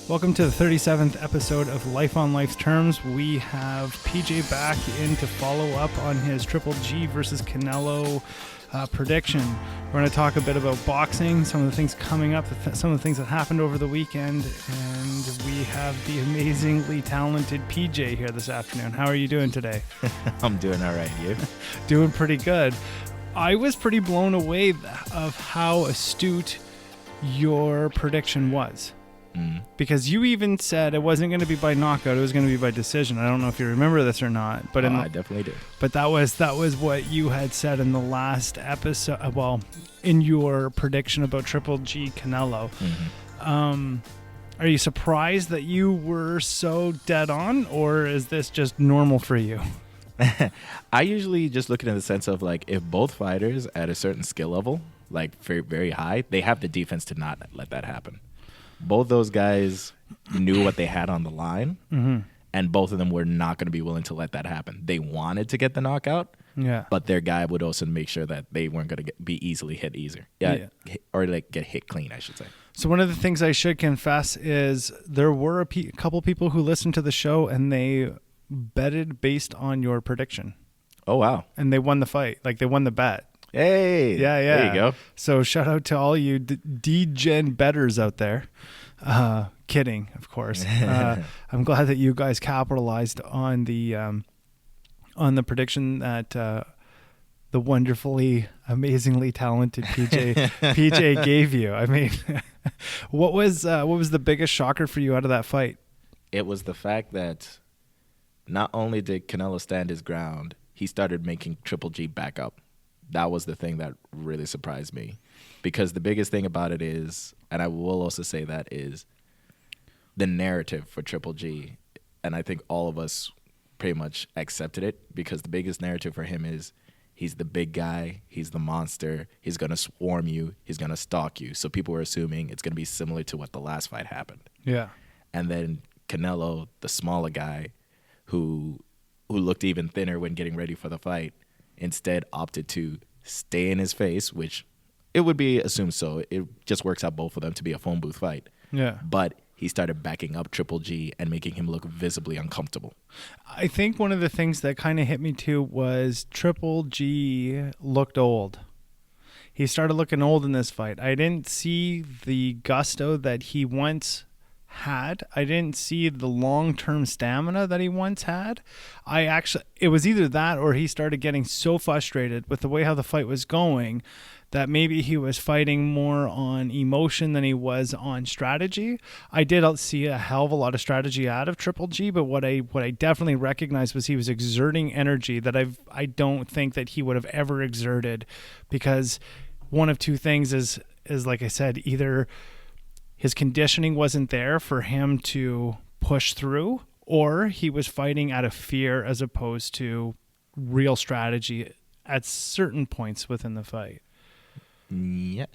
Welcome to the 37th episode of Life on Life's Terms. We have PJ back in to follow up on his Triple G versus Canelo prediction. We're going to talk a bit about boxing, some of the things coming up, some of the things that happened over the weekend, and we have the amazingly talented PJ here this afternoon. How are you doing today? I'm doing all right. You? Doing pretty good. I was pretty blown away of how astute your prediction was. Because you even said it wasn't going to be by knockout, it was going to be by decision. I don't know if you remember this or not, but I definitely do. But that was what you had said in the last episode. Well, in your prediction about Triple G Canelo. Are you surprised that you were so dead on, or is this just normal for you? I usually just look at it in the sense of like if both fighters at a certain skill level, like very, very high, they have the defense to not let that happen. Both those guys knew what they had on the line, and both of them were not going to be willing to let that happen. They wanted to get the knockout, but their guy would also make sure that they weren't going to be easily hit or like get hit clean, I should say. So one of the things I should confess is there were a couple people who listened to the show and they betted based on your prediction. Oh, wow. And they won the fight. Like they won the bet. Hey, yeah. There you go. So shout out to all you D-Gen bettors out there. Kidding, of course. I'm glad that you guys capitalized on the prediction that the wonderfully, amazingly talented PJ gave you. I mean, what was the biggest shocker for you out of that fight? It was the fact that not only did Canelo stand his ground, he started making Triple G back up. That was the thing that really surprised me, because the biggest thing about it is, and I will also say that, is the narrative for Triple G. And I think all of us pretty much accepted it, because the biggest narrative for him is he's the big guy, he's the monster, he's going to swarm you, he's going to stalk you. So people were assuming it's going to be similar to what the last fight happened. Yeah. And then Canelo, the smaller guy who looked even thinner when getting ready for the fight, instead opted to stay in his face, which it would be assumed so. It just works out both of them to be a phone booth fight. Yeah. But he started backing up Triple G and making him look visibly uncomfortable. I think one of the things that kind of hit me too was Triple G looked old. He started looking old in this fight. I didn't see the gusto that he once had. I didn't see the long-term stamina that he once had. It was either that or he started getting so frustrated with the way how the fight was going that maybe he was fighting more on emotion than he was on strategy. I did see a hell of a lot of strategy out of Triple G, but what I definitely recognized was he was exerting energy that I don't think that he would have ever exerted, because one of two things is like I said, either his conditioning wasn't there for him to push through, or he was fighting out of fear as opposed to real strategy at certain points within the fight. Yeah,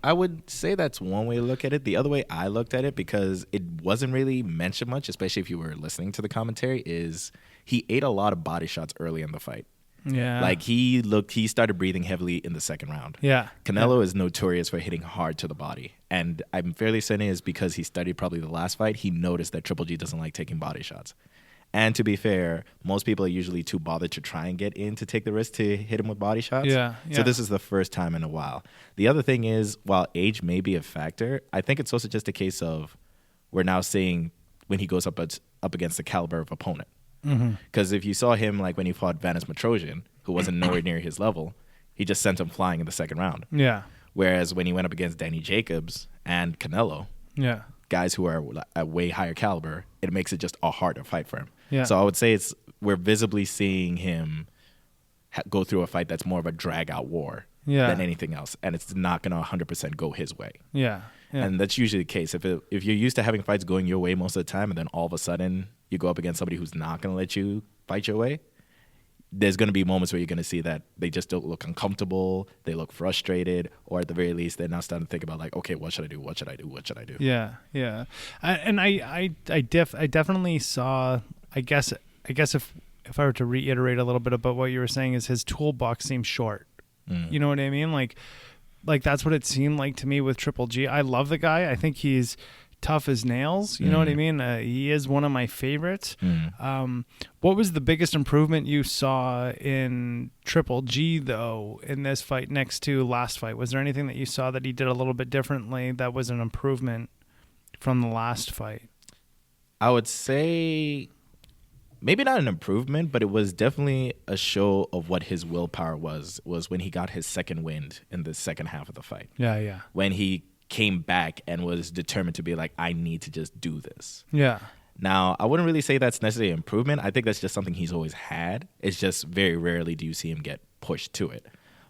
I would say that's one way to look at it. The other way I looked at it, because it wasn't really mentioned much, especially if you were listening to the commentary, is he ate a lot of body shots early in the fight. Yeah. Like he started breathing heavily in the second round. Yeah. Canelo is notorious for hitting hard to the body. And I'm fairly certain it's because he studied probably the last fight. He noticed that Triple G doesn't like taking body shots. And to be fair, most people are usually too bothered to try and get in to take the risk to hit him with body shots. Yeah. So this is the first time in a while. The other thing is, while age may be a factor, I think it's also just a case of we're now seeing when he goes up against the caliber of opponent. Because if you saw him like when he fought Vanis Mitrosian, who wasn't nowhere near his level, he just sent him flying in the second round. Yeah. Whereas when he went up against Danny Jacobs and Canelo, guys who are a way higher caliber, it makes it just a harder fight for him. Yeah. So I would say we're visibly seeing him go through a fight that's more of a drag-out war than anything else, and it's not going to 100% go his way. Yeah. And that's usually the case. If you're used to having fights going your way most of the time, and then all of a sudden you go up against somebody who's not going to let you fight your way, there's going to be moments where you're going to see that they just don't look uncomfortable, they look frustrated, or at the very least, they're now starting to think about like, okay, what should I do? What should I do? What should I do? Yeah. I definitely saw. I guess if I were to reiterate a little bit about what you were saying, is his toolbox seems short. You know what I mean? Like that's what it seemed like to me with Triple G. I love the guy. I think he's tough as nails. You know what I mean? He is one of my favorites. What was the biggest improvement you saw in Triple G, though, in this fight next to last fight? Was there anything that you saw that he did a little bit differently that was an improvement from the last fight? I would say maybe not an improvement, but it was definitely a show of what his willpower was when he got his second wind in the second half of the fight. Yeah. When he came back and was determined to be like, I need to just do this. Yeah. Now, I wouldn't really say that's necessarily an improvement. I think that's just something he's always had. It's just very rarely do you see him get pushed to it.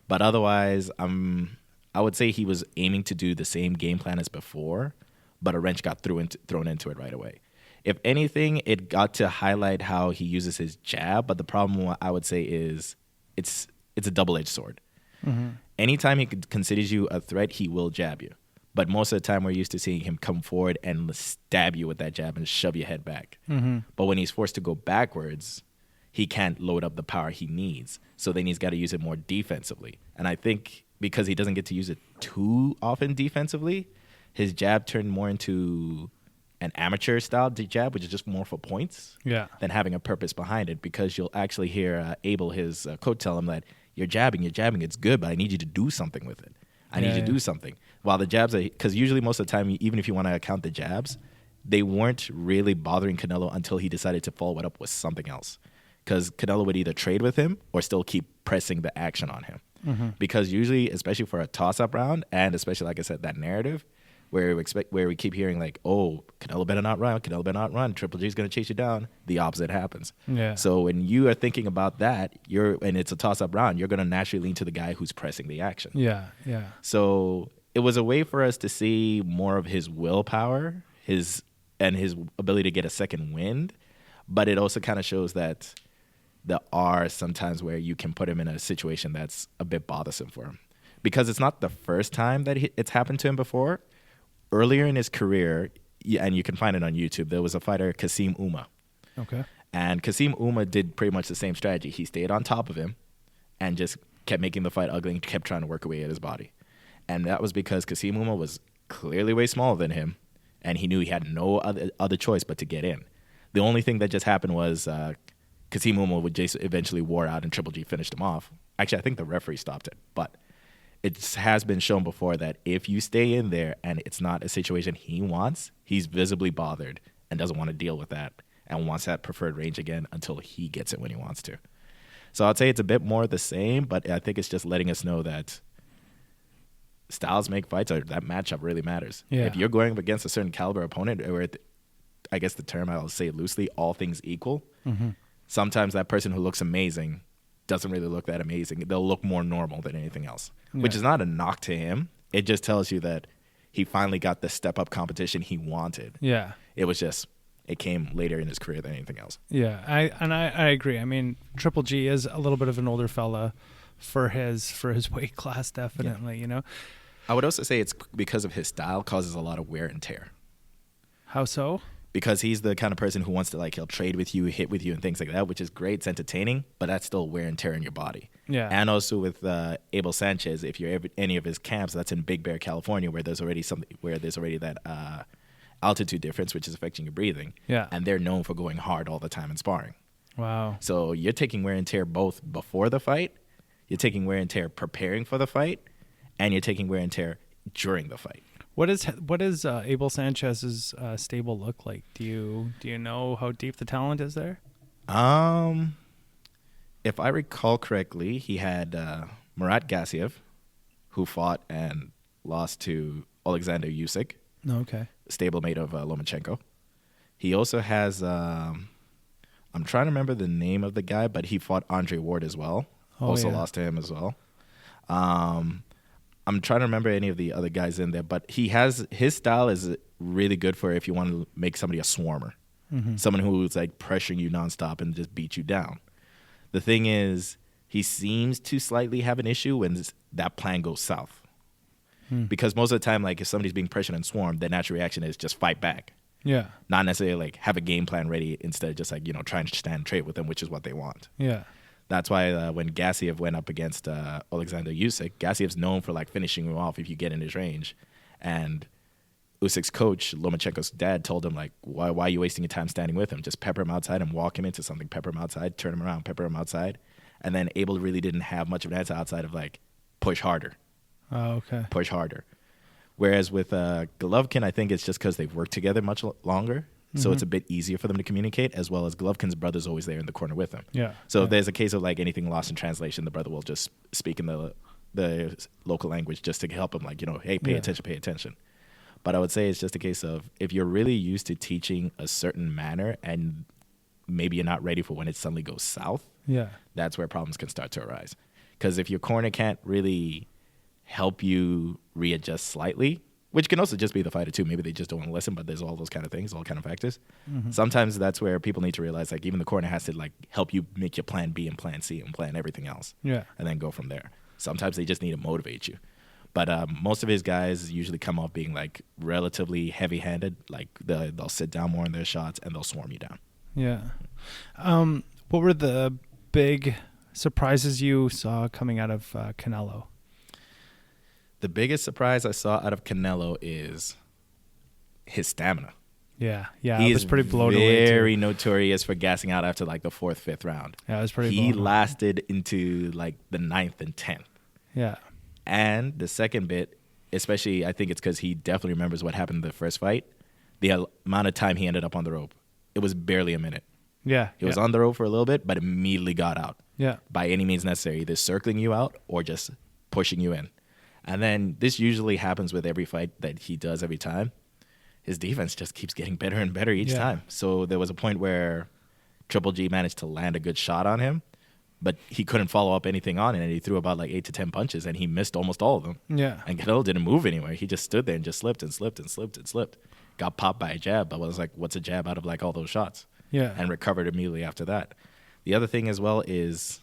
But otherwise, I would say he was aiming to do the same game plan as before, but a wrench got thrown into it right away. If anything, it got to highlight how he uses his jab, but the problem I would say is it's a double-edged sword. Anytime he considers you a threat, he will jab you. But most of the time, we're used to seeing him come forward and stab you with that jab and shove your head back. But when he's forced to go backwards, he can't load up the power he needs. So then he's got to use it more defensively. And I think because he doesn't get to use it too often defensively, his jab turned more into an amateur-style jab, which is just more for points than having a purpose behind it. Because you'll actually hear Abel, his coach, tell him that you're jabbing, it's good, but I need you to do something with it. I need you to do something. While the jabs, because usually most of the time, even if you want to count the jabs, they weren't really bothering Canelo until he decided to follow it up with something else. Because Canelo would either trade with him or still keep pressing the action on him. Because usually, especially for a toss-up round, and especially, like I said, that narrative, where we keep hearing like, oh, Canelo better not run, Triple G is going to chase you down, the opposite happens. So when you are thinking about that, and it's a toss-up round, you're going to naturally lean to the guy who's pressing the action. So it was a way for us to see more of his willpower, his ability to get a second wind, but it also kind of shows that there are sometimes where you can put him in a situation that's a bit bothersome for him. Because it's not the first time that it's happened to him before. Earlier in his career, and you can find it on YouTube, there was a fighter, Kasim Uma. And Kasim Uma did pretty much the same strategy. He stayed on top of him and just kept making the fight ugly and kept trying to work away at his body. And that was because Kasim Uma was clearly way smaller than him, and he knew he had no other choice but to get in. The only thing that just happened was Kasim Uma would just eventually wore out and Triple G finished him off. Actually, I think the referee stopped it, but it has been shown before that if you stay in there and it's not a situation he wants, he's visibly bothered and doesn't want to deal with that and wants that preferred range again until he gets it when he wants to. So I'd say it's a bit more the same, but I think it's just letting us know that styles make fights, or that matchup really matters. If you're going up against a certain caliber opponent, or I guess the term I'll say loosely, all things equal, sometimes that person who looks amazing doesn't really look that amazing. They'll look more normal than anything else, which is not a knock to him. It just tells you that he finally got the step-up competition he wanted. It was just, it came later in his career than anything else. I agree. I mean, Triple G is a little bit of an older fella for his weight class, definitely, you know. I would also say it's because of his style causes a lot of wear and tear. How so? Because he's the kind of person who wants to, like, he'll trade with you, hit with you, and things like that, which is great. It's entertaining, but that's still wear and tear in your body. And also with Abel Sanchez, if you're any of his camps, that's in Big Bear, California, where there's already that altitude difference, which is affecting your breathing. And they're known for going hard all the time in sparring. Wow. So you're taking wear and tear both before the fight, you're taking wear and tear preparing for the fight, and you're taking wear and tear during the fight. What is Abel Sanchez's stable look like? Do you know how deep the talent is there? If I recall correctly, he had Murat Gassiev, who fought and lost to Alexander Usyk. Okay. Stablemate of Lomachenko. He also has I'm trying to remember the name of the guy, but he fought Andre Ward as well. Lost to him as well. I'm trying to remember any of the other guys in there, but his style is really good for if you want to make somebody a swarmer, someone who's like pressuring you nonstop and just beat you down. The thing is, he seems to slightly have an issue when that plan goes south, because most of the time, like if somebody's being pressured and swarmed, their natural reaction is just fight back. Not necessarily like have a game plan ready, instead of just like trying to stand trade with them, which is what they want. That's why when Gassiev went up against Alexander Usyk, Gassiev's known for like finishing him off if you get in his range. And Usyk's coach, Lomachenko's dad, told him, like, why are you wasting your time standing with him? Just pepper him outside and walk him into something. Pepper him outside, turn him around, pepper him outside. And then Abel really didn't have much of an answer outside of, like, push harder. Oh, okay. Push harder. Whereas with Golovkin, I think it's just because they've worked together much longer. So it's a bit easier for them to communicate, as well as Golovkin's brother's always there in the corner with him. Yeah. So if there's a case of, like, anything lost in translation, the brother will just speak in the local language just to help him, like, you know, hey, pay attention. But I would say it's just a case of, if you're really used to teaching a certain manner and maybe you're not ready for when it suddenly goes south, that's where problems can start to arise. Because if your corner can't really help you readjust slightly, which can also just be the fighter too. Maybe they just don't want to listen, but there's all those kind of things, all kind of factors. Sometimes that's where people need to realize, like, even the corner has to, like, help you make your plan B and plan C and plan everything else. And then go from there. Sometimes they just need to motivate you. But most of his guys usually come off being, like, relatively heavy-handed. Like, they'll sit down more in their shots and they'll swarm you down. Yeah. What were the big surprises you saw coming out of Canelo? The biggest surprise I saw out of Canelo is his stamina. Yeah, he I was pretty blown away. He's very notorious for gassing out after, like, the 4th, 5th round. Yeah, I was pretty. He lasted into, like, the 9th and 10th. Yeah. And the second bit, especially, I think it's because he definitely remembers what happened in the first fight. The amount of time he ended up on the rope, it was barely a minute. Yeah, he was on the rope for a little bit, but immediately got out. Yeah, by any means necessary, either circling you out or just pushing you in. And then this usually happens with every fight that he does every time. His defense just keeps getting better and better each time. So there was a point where Triple G managed to land a good shot on him, but he couldn't follow up anything on it, and he threw about, like, 8 to 10 punches, and he missed almost all of them. Yeah. And Canelo didn't move anywhere. He just stood there and just slipped and slipped and slipped and slipped. Got popped by a jab, but was like, what's a jab out of, like, all those shots? Yeah. And recovered immediately after that. The other thing as well is,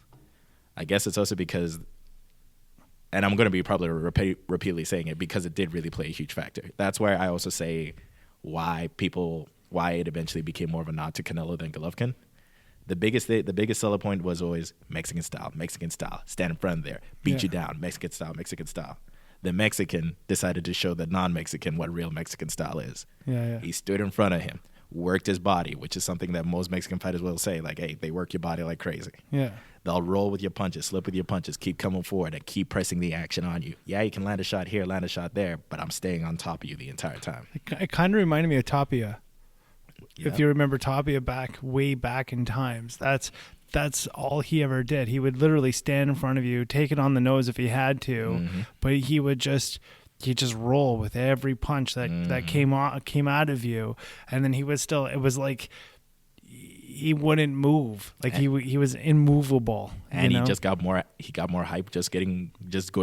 I guess it's also because, and I'm going to be probably repeatedly saying it, because it did really play a huge factor. That's where I also say why it eventually became more of a nod to Canelo than Golovkin. The biggest seller point was always Mexican style, stand in front of there, beat you down, Mexican style. The Mexican decided to show the non-Mexican what real Mexican style is. Yeah. He stood in front of him, worked his body, which is something that most Mexican fighters will say, like, hey, they work your body like crazy. Yeah. They'll roll with your punches, slip with your punches, keep coming forward, and keep pressing the action on you. Yeah, you can land a shot here, land a shot there, but I'm staying on top of you the entire time. It kind of reminded me of Tapia. Yep. If you remember Tapia way back in times, that's all he ever did. He would literally stand in front of you, take it on the nose if he had to, but he would just roll with every punch that came out of you, and then he was still. It was like he wouldn't move, like he was immovable, and he got more hype just going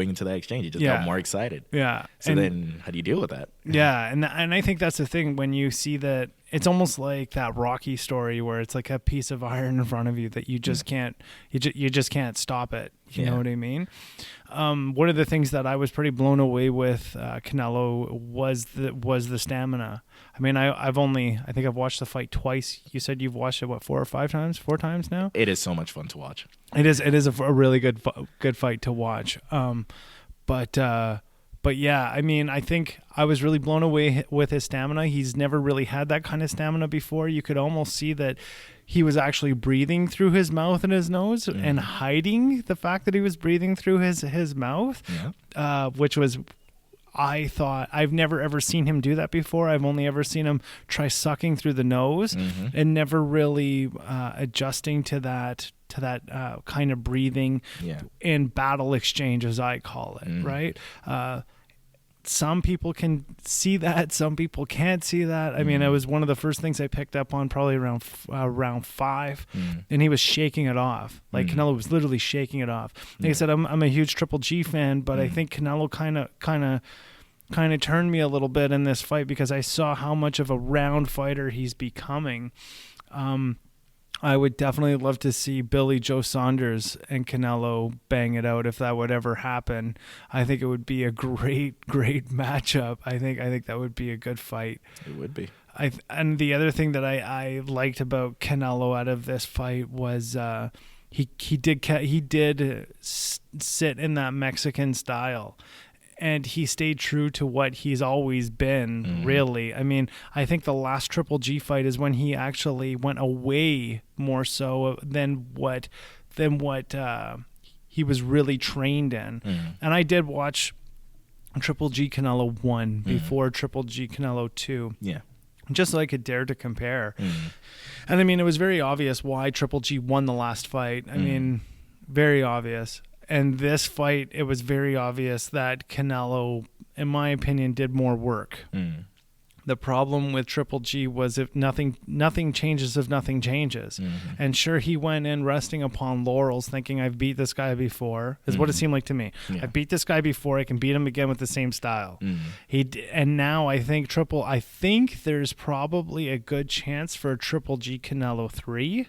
into that exchange. He just got more excited. Yeah. So then how do you deal with that? Yeah, and I think that's the thing when you see that. It's almost like that Rocky story where it's like a piece of iron in front of you that you just can't stop it. You know what I mean? One of the things that I was pretty blown away with Canelo was the stamina. I mean, I think I've watched the fight twice. You said you've watched it 4 times now? It is so much fun to watch. It is a really good fight to watch. But yeah, I mean, I think I was really blown away with his stamina. He's never really had that kind of stamina before. You could almost see that he was actually breathing through his mouth and his nose and hiding the fact that he was breathing through his mouth, which was, I thought, I've never ever seen him do that before. I've only ever seen him try sucking through the nose and never really adjusting to that kind of breathing in battle exchange, as I call it, right? Some people can see that, some people can't see that. I mean, it was one of the first things I picked up on probably around round 5, and he was shaking it off. Like Canelo was literally shaking it off. Like I said, I'm a huge Triple G fan, but I think Canelo kind of turned me a little bit in this fight because I saw how much of a round fighter he's becoming. I would definitely love to see Billy Joe Saunders and Canelo bang it out if that would ever happen. I think it would be a great matchup. I think that would be a good fight. It would be. And the other thing that I liked about Canelo out of this fight was he did sit in that Mexican style. and he stayed true to what he's always been, really. I mean, I think the last Triple G fight is when he actually went away more so than what he was really trained in. And I did watch Triple G Canelo 1 before Triple G Canelo 2. Yeah. Just so I could dare to compare. And I mean, it was very obvious why Triple G won the last fight. I mean, very obvious. And this fight, it was very obvious that Canelo, in my opinion, did more work. The problem with Triple G was if nothing changes if nothing changes. And sure, he went in resting upon laurels thinking, I've beat this guy before, is what it seemed like to me. Yeah. I beat this guy before, I can beat him again with the same style. And now I think there's probably a good chance for a Triple G Canelo 3.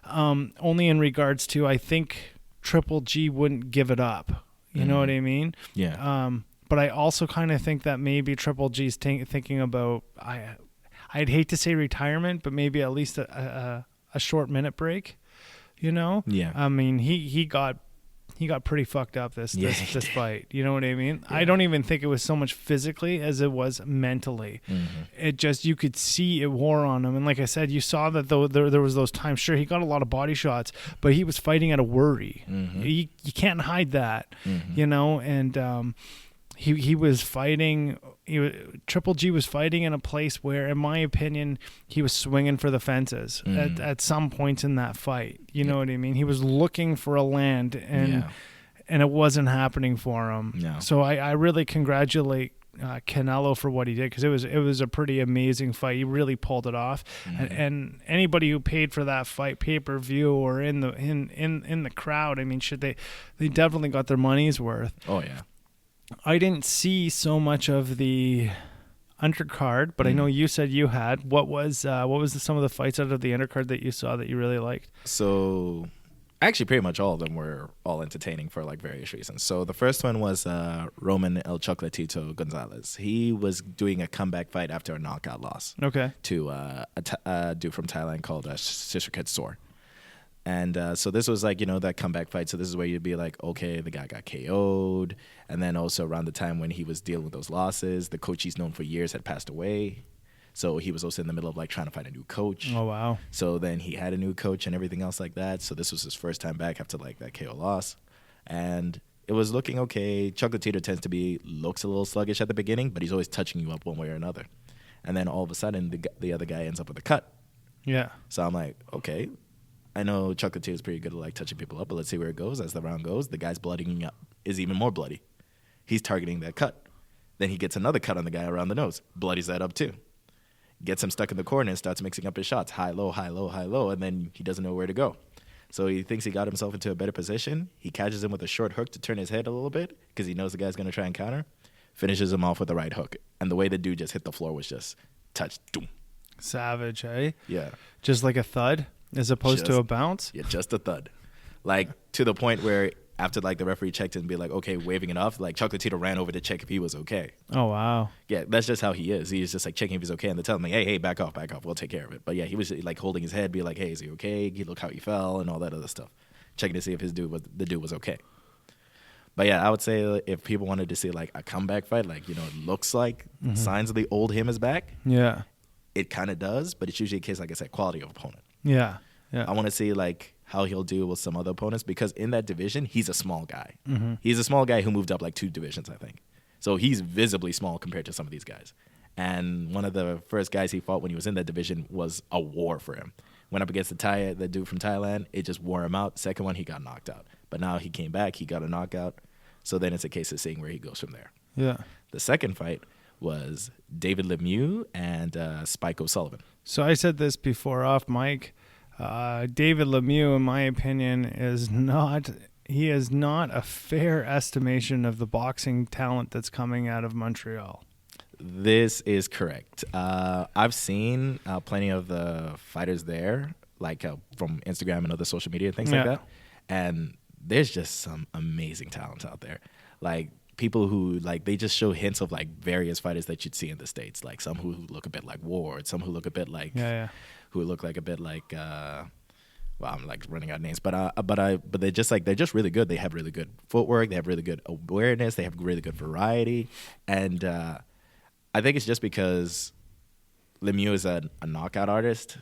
Only in regards to, I think Triple G wouldn't give it up. You know what I mean? Yeah. But I also kind of think that maybe Triple G's thinking about, I'd hate to say retirement, but maybe at least a short minute break, you know? Yeah. I mean, he got pretty fucked up this fight. You know what I mean? Yeah. I don't even think it was so much physically as it was mentally. It just, you could see it wore on him. And like I said, you saw that though there was those times, sure, he got a lot of body shots, but he was fighting out of worry. You can't hide that, you know? And, he was fighting. Triple G was fighting in a place where, in my opinion, he was swinging for the fences at some points in that fight. You know what I mean? He was looking for a land, and it wasn't happening for him. No. So I really congratulate Canelo for what he did, because it was a pretty amazing fight. He really pulled it off, and anybody who paid for that fight, pay-per-view or in the crowd, I mean, they definitely got their money's worth. Oh yeah. I didn't see so much of the undercard, but I know you said you had. What was some of the fights out of the undercard that you saw that you really liked? So actually pretty much all of them were all entertaining for like various reasons. So the first one was Roman El Chocolatito Gonzalez. He was doing a comeback fight after a knockout loss. Okay. To a dude from Thailand called Shishiket Sor. And so this was like, you know, that comeback fight. So this is where you'd be like, okay, the guy got KO'd. And then also around the time when he was dealing with those losses, the coach he's known for years had passed away. So he was also in the middle of like trying to find a new coach. Oh, wow. So then he had a new coach and everything else like that. So this was his first time back after like that KO loss. And it was looking okay. Chocolatito tends to looks a little sluggish at the beginning, but he's always touching you up one way or another. And then all of a sudden, the other guy ends up with a cut. Yeah. So I'm like, okay. I know Chocolatito is pretty good at like touching people up, but let's see where it goes. As the round goes, the guy's bloodying up is even more bloody. He's targeting that cut. Then he gets another cut on the guy around the nose, bloodies that up too. Gets him stuck in the corner and starts mixing up his shots, high, low, high, low, high, low, and then he doesn't know where to go. So he thinks he got himself into a better position. He catches him with a short hook to turn his head a little bit because he knows the guy's going to try and counter. Finishes him off with the right hook. And the way the dude just hit the floor was just touch, doom. Savage, eh? Yeah. Just like a thud as opposed to a bounce? Yeah, just a thud. Like, to the point where after, like, the referee checked and be like, okay, waving it off, like, Chocolatito ran over to check if he was okay. Oh, wow. Yeah, that's just how he is. He's just, like, checking if he's okay, and they're telling him, like, hey, back off, we'll take care of it. But, yeah, he was, like, holding his head, be like, hey, is he okay? Look how he fell, and all that other stuff. Checking to see if the dude was okay. But, yeah, I would say if people wanted to see, like, a comeback fight, like, you know, it looks like signs of the old him is back. Yeah. It kind of does, but it's usually a case, like I said, quality of opponent. Yeah. Yeah. I want to see, like, how he'll do with some other opponents, because in that division, he's a small guy. He's a small guy who moved up, like, 2 divisions, I think. So he's visibly small compared to some of these guys. And one of the first guys he fought when he was in that division was a war for him. Went up against the dude from Thailand. It just wore him out. Second one, he got knocked out. But now he came back. He got a knockout. So then it's a case of seeing where he goes from there. Yeah. The second fight was David Lemieux and Spike O'Sullivan. So I said this before off mic. David Lemieux, in my opinion, is not a fair estimation of the boxing talent that's coming out of Montreal. This is correct. I've seen plenty of the fighters there, like from Instagram and other social media and things like that. And there's just some amazing talent out there. Like, people who, like, they just show hints of, like, various fighters that you'd see in the States. Like, some who look a bit like Ward, some who look a bit like... who look like a bit like well, I'm like running out of names, but they're just really good. They have really good footwork. They have really good awareness. They have really good variety, and I think it's just because Lemieux is a knockout artist,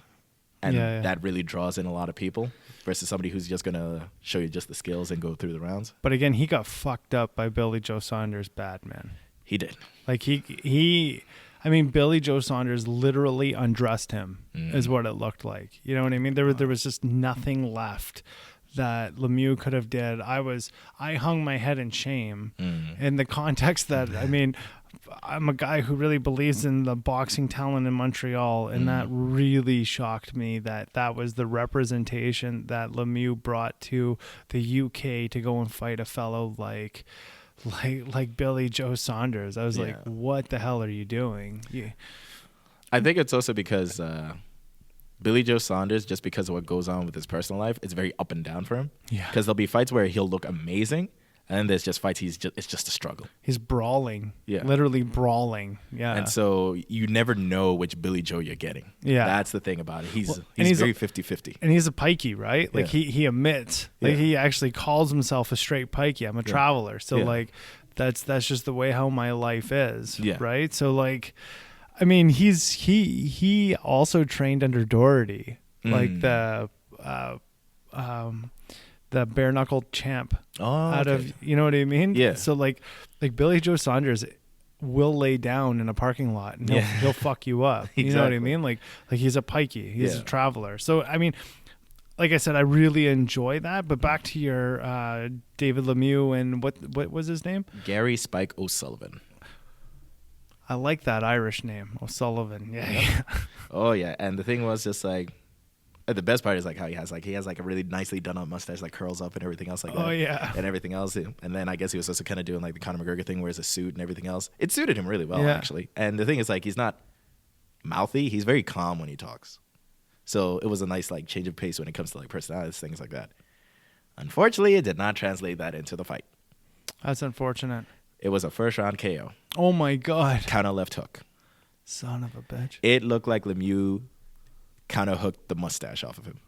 and that really draws in a lot of people versus somebody who's just gonna show you just the skills and go through the rounds. But again, he got fucked up by Billy Joe Saunders bad, man. He did. Like I mean, Billy Joe Saunders literally undressed him, is what it looked like. You know what I mean? There was just nothing left that Lemieux could have did. I hung my head in shame in the context that, I mean, I'm a guy who really believes in the boxing talent in Montreal, and that really shocked me that was the representation that Lemieux brought to the UK to go and fight a fellow like Billy Joe Saunders. I was like, what the hell are you doing? Yeah. I think it's also because Billy Joe Saunders, just because of what goes on with his personal life, it's very up and down for him. Yeah. Because there'll be fights where he'll look amazing, and then there's just fights it's just a struggle. He's brawling. Yeah. Literally brawling. Yeah. And so you never know which Billy Joe you're getting. Yeah. That's the thing about it. He's very 50-50. And he's a pikey, right? Like he admits. Like he actually calls himself a straight pikey. I'm a traveler. So like that's just the way how my life is. Yeah. Right? So like I mean he also trained under Doherty. Like the bare knuckle champ out of, you know what I mean? Yeah. So like Billy Joe Saunders will lay down in a parking lot and he'll fuck you up. You know what I mean? Like he's a pikey, he's a traveler. So I mean, like I said, I really enjoy that. But back to your David Lemieux and what was his name? Gary Spike O'Sullivan. I like that Irish name, O'Sullivan. Yeah. Oh yeah, and the thing was just like. The best part is like how he has like a really nicely done up mustache, like curls up and everything else like that. Oh yeah, and everything else. And then I guess he was also kind of doing like the Conor McGregor thing, where it's a suit and everything else. It suited him really well actually. And the thing is like he's not mouthy. He's very calm when he talks. So it was a nice like change of pace when it comes to like personalities, things like that. Unfortunately, it did not translate that into the fight. That's unfortunate. It was a first round KO. Oh my god! Counter left hook. Son of a bitch. It looked like Lemieux kind of hooked the mustache off of him.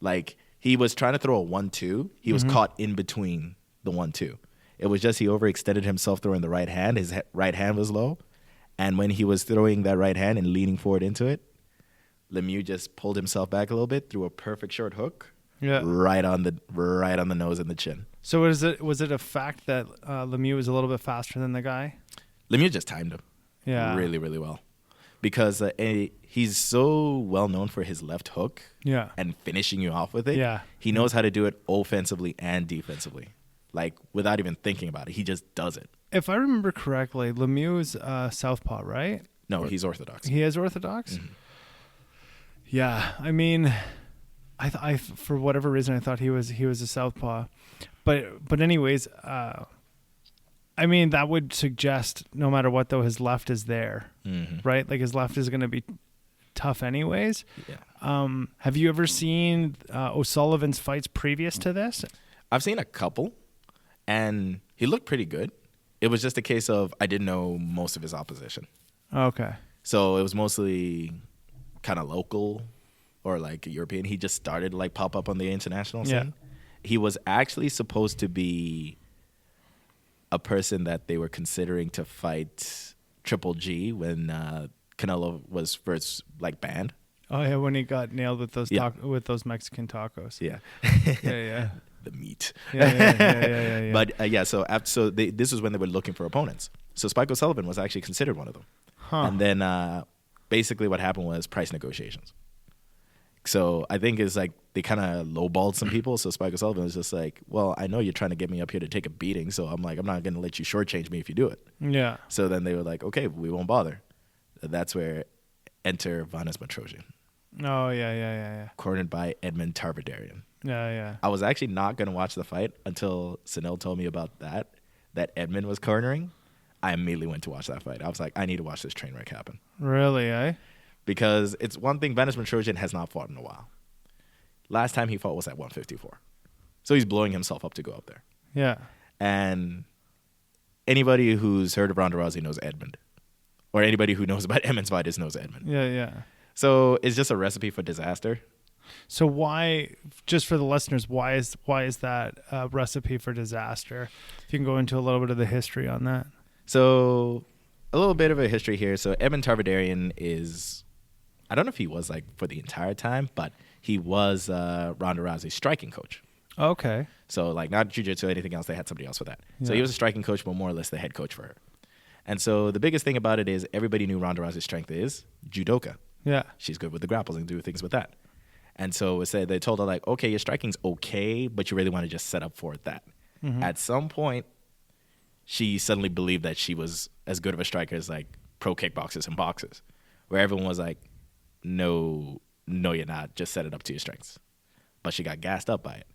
Like he was trying to throw a 1-2. He was caught in between the 1-2. It was just he overextended himself throwing the right hand. His right hand was low. And when he was throwing that right hand and leaning forward into it, Lemieux just pulled himself back a little bit, threw a perfect short hook right on the nose and the chin. So was it a fact that Lemieux was a little bit faster than the guy? Lemieux just timed him really, really well. Because he's so well known for his left hook and finishing you off with it. Yeah. He knows how to do it offensively and defensively, like without even thinking about it. He just does it. If I remember correctly, Lemieux is southpaw, right? No, he's orthodox. He is orthodox? Mm-hmm. Yeah. I mean, I for whatever reason, I thought he was a southpaw. But anyways, I mean, that would suggest no matter what, though, his left is there, right? Like his left is going to be tough anyways. Yeah. Have you ever seen O'Sullivan's fights previous to this? I've seen a couple, and he looked pretty good. It was just a case of I didn't know most of his opposition. Okay. So it was mostly kind of local or like European. He just started to like pop up on the international scene. He was actually supposed to be a person that they were considering to fight Triple G when Canelo was first like banned. Oh yeah, when he got nailed with those with those Mexican tacos. Yeah, yeah. The meat. Yeah. But so this is when they were looking for opponents. So Spike O'Sullivan was actually considered one of them. And then basically what happened was price negotiations. So I think it's like they kind of lowballed some people. So Spike O'Sullivan was just like, well, I know you're trying to get me up here to take a beating. So I'm like, I'm not going to let you shortchange me if you do it. Yeah. So then they were like, okay, we won't bother. That's where enter Vanes Matrosian. Oh, yeah. Cornered by Edmund Tarverdarian. Yeah. I was actually not going to watch the fight until Sunil told me about that Edmund was cornering. I immediately went to watch that fight. I was like, I need to watch this train wreck happen. Really, eh? Because it's one thing, Vanes Matrosian has not fought in a while. Last time he fought was at 154. So he's blowing himself up to go up there. Yeah. And anybody who's heard of Ronda Rousey knows Edmund. Or anybody who knows about Edmund's fighters knows Edmund. Yeah. So it's just a recipe for disaster. So why, just for the listeners, why is that a recipe for disaster? If you can go into a little bit of the history on that. So a little bit of a history here. So Edmund Tarverdarian is, I don't know if he was like for the entire time, but he was Ronda Rousey's striking coach. Okay. So like not jiu-jitsu or anything else. They had somebody else for that. So he was a striking coach, but more or less the head coach for her. And so the biggest thing about it is everybody knew Ronda Rousey's strength is judoka. Yeah. She's good with the grapples and do things with that. And so they told her like, okay, your striking's okay, but you really want to just set up for that. Mm-hmm. At some point, she suddenly believed that she was as good of a striker as like pro kickboxers and boxers, where everyone was like, no, you're not. Just set it up to your strengths. But she got gassed up by it.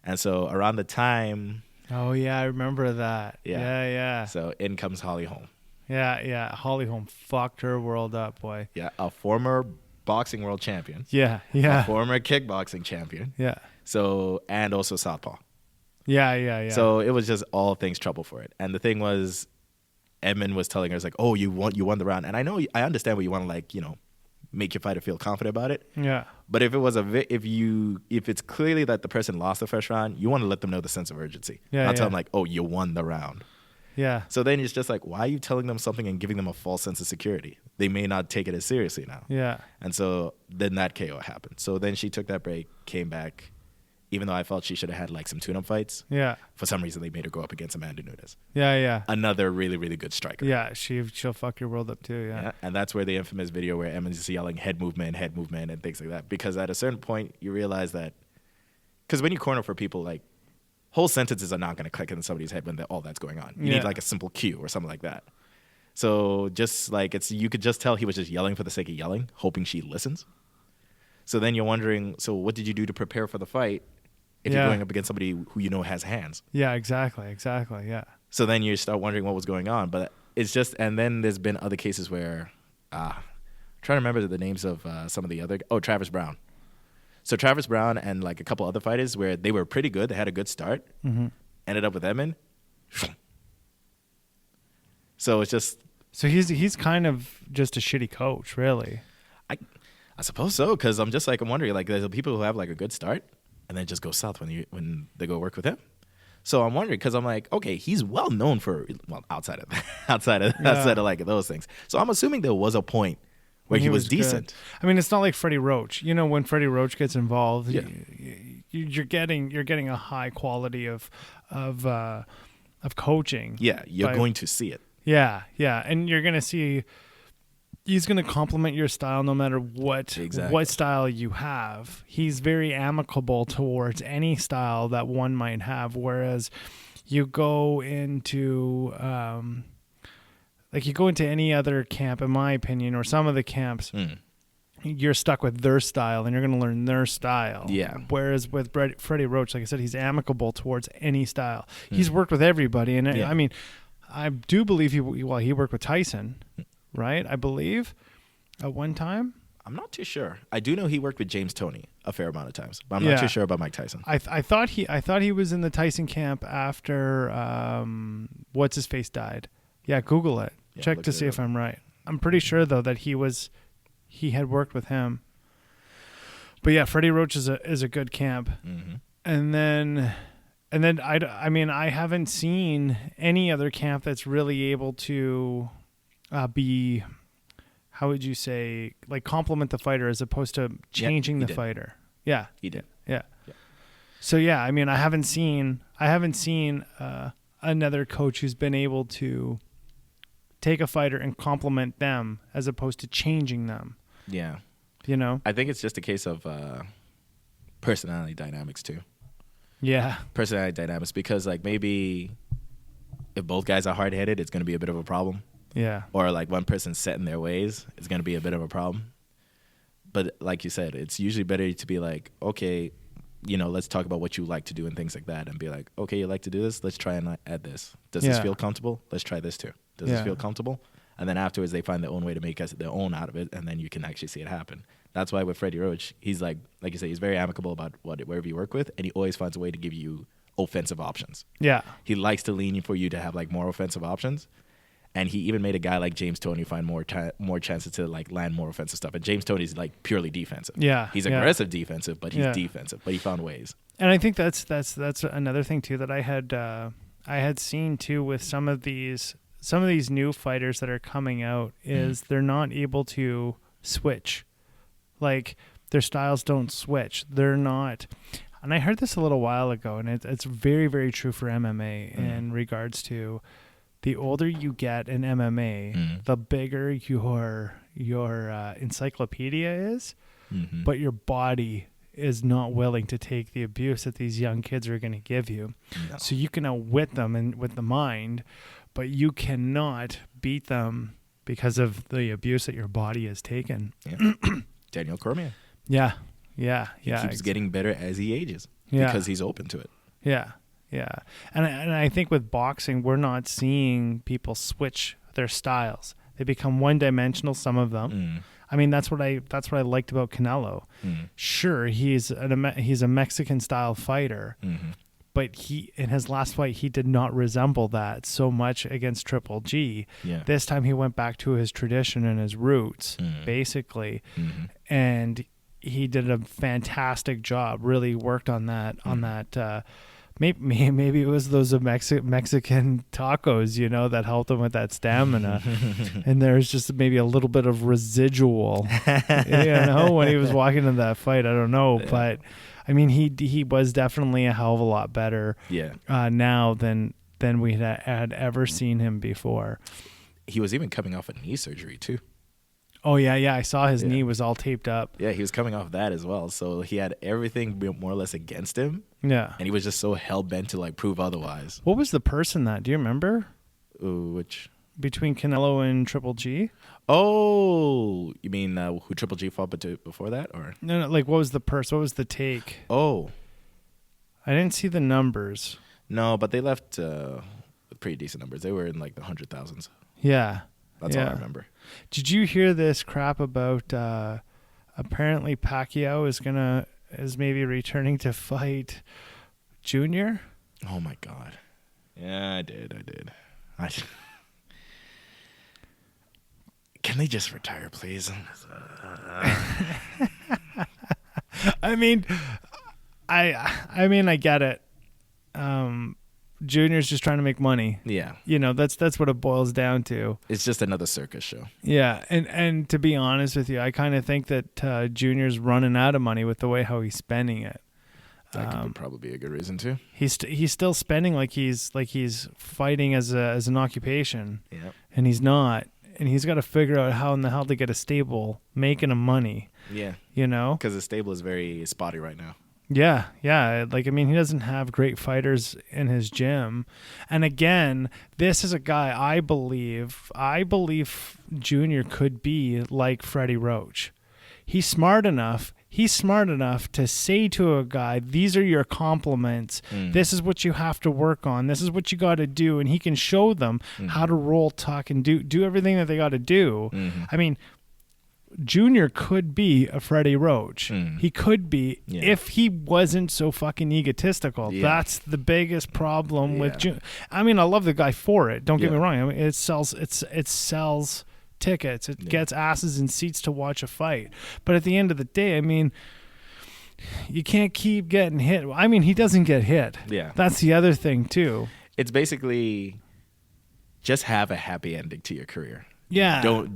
And so around the time... Oh, yeah, I remember that. Yeah. So in comes Holly Holm. Yeah. Holly Holm fucked her world up, boy. Yeah, a former boxing world champion. Yeah. A former kickboxing champion. Yeah. So, and also southpaw. Yeah. So it was just all things trouble for it. And the thing was, Edmund was telling her, like, oh, you won the round. And I understand what you want to, like, make your fighter feel confident about it. Yeah. But if it was if it's clearly that the person lost the first round, you want to let them know the sense of urgency. Not tell them like, oh, you won the round. Yeah. So then it's just like, why are you telling them something and giving them a false sense of security? They may not take it as seriously now. Yeah. And so then that KO happened. So then she took that break, came back, even though I felt she should have had like some tune-up fights. Yeah. For some reason, they made her go up against Amanda Nunes. Yeah. Another really, really good striker. Yeah, she'll fuck your world up too, yeah. And that's where the infamous video where Emma's just yelling head movement, and things like that. Because at a certain point, you realize that, because when you corner for people, like, whole sentences are not going to click in somebody's head when all that's going on. You need like a simple cue or something like that. So just like you could just tell he was just yelling for the sake of yelling, hoping she listens. So then you're wondering, so what did you do to prepare for the fight if you're going up against somebody who has hands? Yeah, exactly, yeah. So then you start wondering what was going on. But it's just, and then there's been other cases where, I'm trying to remember the names of some of the other, Travis Brown. So Travis Brown and like a couple other fighters where they were pretty good, they had a good start, ended up with Edmund. So it's just... So he's kind of just a shitty coach, really. I suppose so, because I'm wondering, like, there's people who have like a good start and then just go south when they go work with him. So I'm wondering, because I'm like, okay, he's well known for, outside of like those things. So I'm assuming there was a point where he was decent. Good. I mean, it's not like Freddie Roach. When Freddie Roach gets involved, you're getting a high quality of coaching. Yeah, you're going to see it. Yeah, and you're gonna see. He's going to complement your style no matter what style you have. He's very amicable towards any style that one might have. Whereas you go into any other camp, in my opinion, or some of the camps, you're stuck with their style and you're going to learn their style. Yeah. Whereas with Freddie Roach, like I said, he's amicable towards any style. He's worked with everybody. And I mean, I do believe he worked with Tyson. Right, I believe, at one time. I'm not too sure. I do know he worked with James Toney a fair amount of times, but I'm not too sure about Mike Tyson. I thought he was in the Tyson camp after what's his face died. Yeah, Google it. Check to see if I'm right. I'm pretty sure though that he had worked with him. But yeah, Freddie Roach is a good camp, and then I haven't seen any other camp that's really able to. Be, how would you say, like complement the fighter as opposed to changing the fighter? Yeah, he did. Yeah. So I mean, I haven't seen another coach who's been able to take a fighter and complement them as opposed to changing them. Yeah. I think it's just a case of personality dynamics too. Yeah. Personality dynamics, because like maybe if both guys are hard-headed, it's going to be a bit of a problem. Yeah. Or like one person's set in their ways, it's going to be a bit of a problem. But like you said, it's usually better to be like, okay, let's talk about what you like to do and things like that, and be like, okay, you like to do this? Let's try and add this. Does this feel comfortable? Let's try this too. Does this feel comfortable? And then afterwards, they find their own way to make their own out of it, and then you can actually see it happen. That's why with Freddie Roach, he's like you say, he's very amicable about wherever you work with, and he always finds a way to give you offensive options. Yeah. He likes to lean for you to have like more offensive options. And he even made a guy like James Toney find more chances to like land more offensive stuff. And James Toney's like purely defensive. Yeah, he's aggressive defensive, but he's defensive. But he found ways. And I think that's another thing too that I had seen too with some of these new fighters that are coming out is they're not able to switch, like their styles don't switch. They're not. And I heard this a little while ago, and it's very, very true for MMA in regards to the older you get in MMA, the bigger your encyclopedia is, but your body is not willing to take the abuse that these young kids are going to give you. No. So you can outwit them with the mind, but you cannot beat them because of the abuse that your body has taken. Yeah. Daniel Cormier. Yeah. He keeps getting better as he ages because he's open to it. Yeah. Yeah. And I think with boxing, we're not seeing people switch their styles. They become one-dimensional, some of them. I mean, that's what I liked about Canelo. Sure, he's a Mexican-style fighter, but in his last fight, he did not resemble that so much against Triple G. Yeah. This time, he went back to his tradition and his roots, basically, and he did a fantastic job. Really worked on that. Maybe it was those Mexican tacos, that helped him with that stamina. And there's just maybe a little bit of residual, when he was walking into that fight. I don't know. Yeah. But, I mean, he was definitely a hell of a lot better now than we had ever seen him before. He was even coming off a knee surgery, too. Oh, yeah. I saw his knee was all taped up. Yeah, he was coming off that as well. So he had everything more or less against him. Yeah. And he was just so hell-bent to, like, prove otherwise. What was the person that? Do you remember? Ooh, which? Between Canelo and Triple G? Oh, you mean who Triple G fought before that? Or No, like, what was the person? What was the take? Oh. I didn't see the numbers. No, but they left with pretty decent numbers. They were in, like, the 100,000s. Yeah. That's all I remember. Did you hear this crap about apparently Pacquiao is maybe returning to fight Junior? Oh my God. Yeah, I did. Can they just retire, please? I mean, I get it. Junior's just trying to make money. Yeah. That's what it boils down to. It's just another circus show. Yeah. And to be honest with you, I kind of think that Junior's running out of money with the way how he's spending it. That could probably be a good reason too. He's still spending like he's fighting as an occupation. Yeah. And he's not. And he's got to figure out how in the hell to get a stable making him money. Yeah. Because the stable is very spotty right now. Yeah. Like, I mean, he doesn't have great fighters in his gym. And again, this is a guy I believe Junior could be like Freddie Roach. He's smart enough to say to a guy, these are your compliments. This is what you have to work on. This is what you got to do. And he can show them how to roll, talk, and do everything that they got to do. I mean, Junior could be a Freddie Roach. He could be if he wasn't so fucking egotistical. Yeah. That's the biggest problem with Junior. I mean, I love the guy for it. Don't get me wrong. I mean, it sells tickets. It gets asses in seats to watch a fight. But at the end of the day, I mean, you can't keep getting hit. I mean, he doesn't get hit. Yeah. That's the other thing too. It's basically just have a happy ending to your career. Yeah. Don't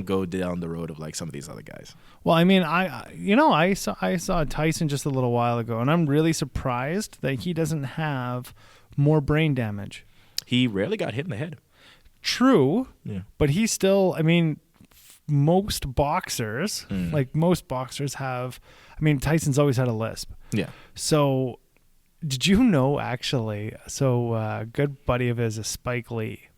go down the road of like some of these other guys. Well, I mean, I saw Tyson just a little while ago, and I'm really surprised that he doesn't have more brain damage. He rarely got hit in the head. True. Yeah. But he still, I mean, most boxers have, I mean, Tyson's always had a lisp. Yeah. So did you know actually, a good buddy of his is Spike Lee.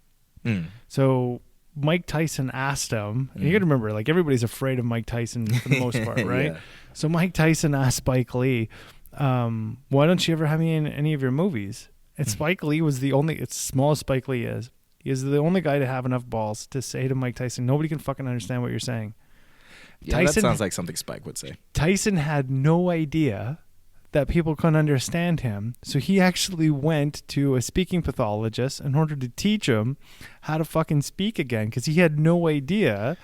So Mike Tyson asked him, and you got to remember, like, everybody's afraid of Mike Tyson for the most part, right? Yeah. So Mike Tyson asked Spike Lee, why don't you ever have me in any of your movies? And Spike Lee was the only, it's small as Spike Lee is, he is the only guy to have enough balls to say to Mike Tyson, nobody can fucking understand what you're saying. Yeah, Tyson, that sounds like something Spike would say. Tyson had no idea that people couldn't understand him. So he actually went to a speaking pathologist in order to teach him how to fucking speak again, because he had no idea.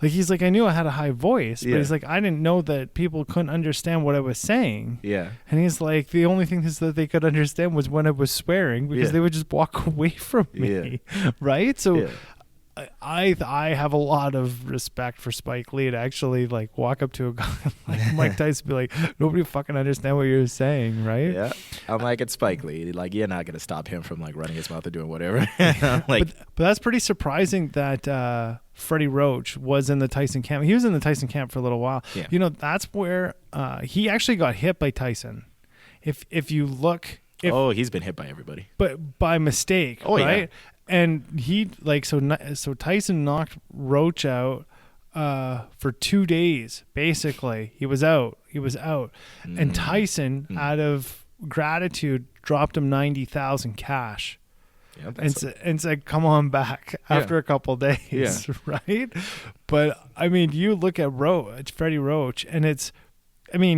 Like, he's like, I knew I had a high voice, but he's like, I didn't know that people couldn't understand what I was saying. Yeah. And he's like, the only thing is that they could understand was when I was swearing, because they would just walk away from me. Right? So I have a lot of respect for Spike Lee to actually like walk up to a guy like Mike Tyson and be like, nobody fucking understand what you're saying, right? Yeah. I'm like, it's Spike Lee. Like, you're not gonna stop him from like running his mouth or doing whatever. But that's pretty surprising that Freddie Roach was in the Tyson camp. He was in the Tyson camp for a little while. Yeah. You know, that's where he actually got hit by Tyson. If you look, he's been hit by everybody, but by mistake, right? Yeah. And he so Tyson knocked Roach out for 2 days. Basically, he was out. And Tyson, out of gratitude, dropped him 90,000 cash. Yeah, and said, "Come on back after a couple days." Right? But I mean, you look at Freddie Roach, and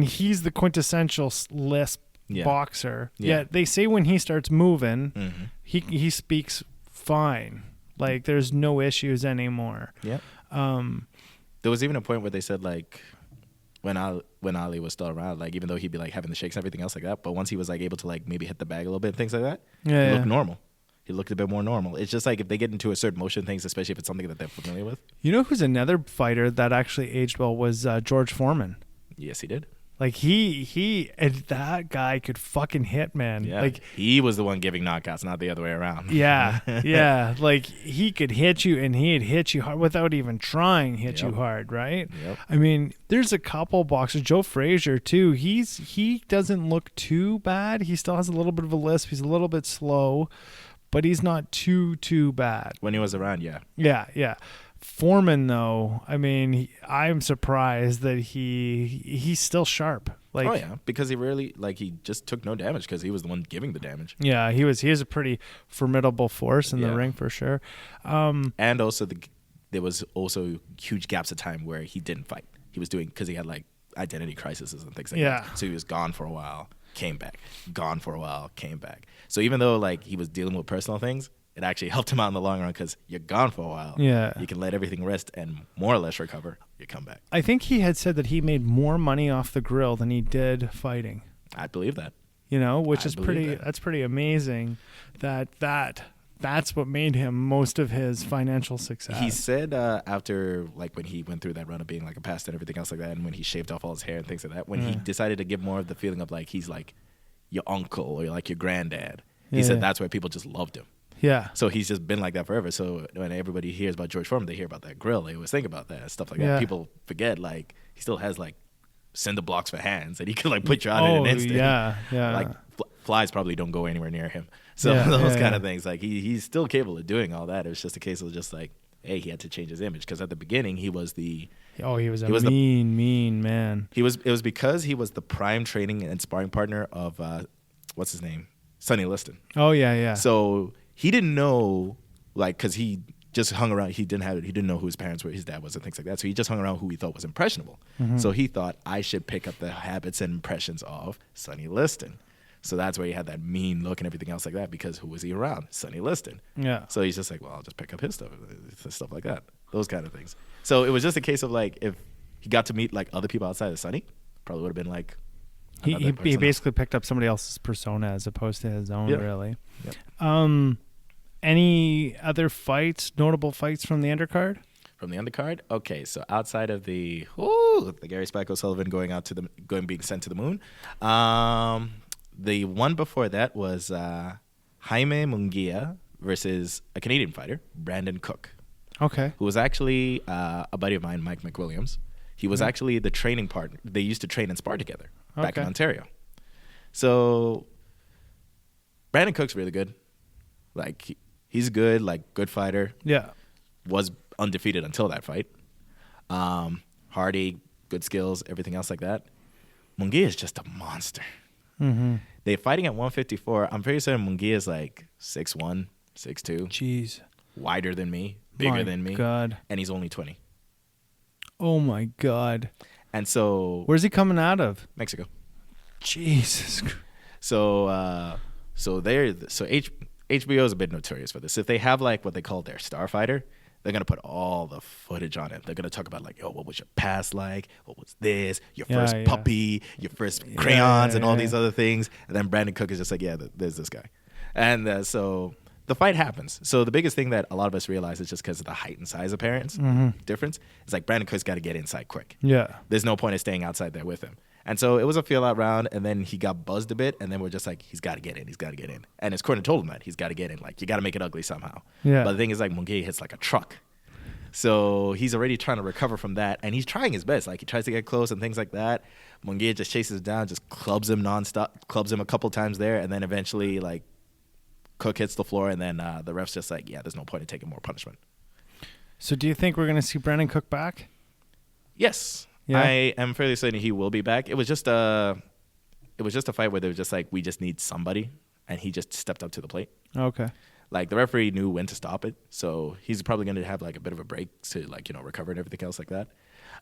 he's the quintessential lisp boxer. Yeah. Yet they say when he starts moving, he speaks fine. Like, there's no issues anymore. Yeah. There was even a point where they said, like, when Ali was still around, like, even though he'd be like having the shakes and everything else like that, but once he was like able to like maybe hit the bag a little bit and things like that, he looked normal. He looked a bit more normal. It's just like if they get into a certain motion things, especially if it's something that they're familiar with. You know who's another fighter that actually aged well was George Foreman. Yes, he did. Like, he and that guy could fucking hit, man. Yeah, like, he was the one giving knockouts, not the other way around. Yeah. Like, he could hit you, and he'd hit you hard without even trying you hard, right? Yep. I mean, there's a couple boxers. Joe Frazier, too. He doesn't look too bad. He still has a little bit of a lisp. He's a little bit slow, but he's not too bad. When he was around, Yeah. Foreman, though, I mean, I'm surprised that he's still sharp. Like, because he just took no damage because he was the one giving the damage. Yeah, he is a pretty formidable force in the ring for sure. And also there was also huge gaps of time where he didn't fight. He was doing, because he had like identity crises and things like that. So he was gone for a while, came back, gone for a while, came back. So even though like he was dealing with personal things, it actually helped him out in the long run because you're gone for a while. Yeah. You can let everything rest and more or less recover. You come back. I think he had said that he made more money off the grill than he did fighting. I believe that. You know, that's pretty amazing that's what made him most of his financial success. He said after, like, when he went through that run of being like a pastor and everything else like that, and when he shaved off all his hair and things like that, when he decided to give more of the feeling of like he's like your uncle or like your granddad, he said that's why people just loved him. Yeah. So he's just been like that forever. So when everybody hears about George Foreman, they hear about that grill. They always think about that, stuff like that. People forget, like, he still has, like, cinder blocks for hands that he can, like, put you out in an instant. Yeah. Like, flies probably don't go anywhere near him. So those kind of things. Like, he's still capable of doing all that. It was just a case of just, like, hey, he had to change his image. Because at the beginning, he was the... he was mean man. It was because he was the prime training and sparring partner of, what's his name? Sonny Liston. Oh, yeah. So... he didn't know, like, because he just hung around. He didn't know who his parents were, his dad was, and things like that. So he just hung around who he thought was impressionable. So he thought, I should pick up the habits and impressions of Sonny Liston. So that's why he had that mean look and everything else like that, because who was he around? Sonny Liston. Yeah. So he's just like, well, I'll just pick up his stuff like that. Those kind of things. So it was just a case of, like, if he got to meet, like, other people outside of Sonny, probably would have been like... He basically picked up somebody else's persona as opposed to his own, really. Yep. Any other notable fights from the undercard? From the undercard? Okay, so outside of the Gary Spike O'Sullivan being sent to the moon, the one before that was Jaime Munguia versus a Canadian fighter, Brandon Cook. Okay. Who was actually a buddy of mine, Mike McWilliams. He was actually the training partner. They used to train and spar together back in Ontario. So Brandon Cook's really good. Like, he's good, like, good fighter. Yeah. Was undefeated until that fight. Hardy, good skills, everything else like that. Munguia is just a monster. Mm-hmm. They're fighting at 154. I'm pretty certain Munguia is like 6'1", 6'2". Jeez. Wider than me, bigger than me. God. And he's only 20. Oh, my God. And so... where's he coming out of? Mexico. Jesus. HBO is a bit notorious for this. If they have like what they call their star fighter, they're gonna put all the footage on it. They're gonna talk about like, yo, what was your past like? What was this? Your first puppy, your first crayons, and all these other things. And then Brandon Cook is just like, yeah, there's this guy, and so the fight happens. So the biggest thing that a lot of us realize is just because of the height and size appearance difference. It's like Brandon Cook's got to get inside quick. Yeah, there's no point in staying outside there with him. And so it was a feel-out round, and then he got buzzed a bit, and then we're just like, he's got to get in, he's got to get in. And his corner told him that, he's got to get in. Like, you got to make it ugly somehow. Yeah. But the thing is, like, Munguia hits like a truck. So he's already trying to recover from that, and he's trying his best. Like, he tries to get close and things like that. Munguia just chases him down, just clubs him nonstop, clubs him a couple times there, and then eventually, like, Cook hits the floor, and then the ref's just like, yeah, there's no point in taking more punishment. So do you think we're going to see Brandon Cook back? Yes. Yeah. I am fairly certain he will be back. It was just a fight where they were just like, we just need somebody, and he just stepped up to the plate. Okay. Like, the referee knew when to stop it, so he's probably going to have like a bit of a break to, like, recover and everything else like that.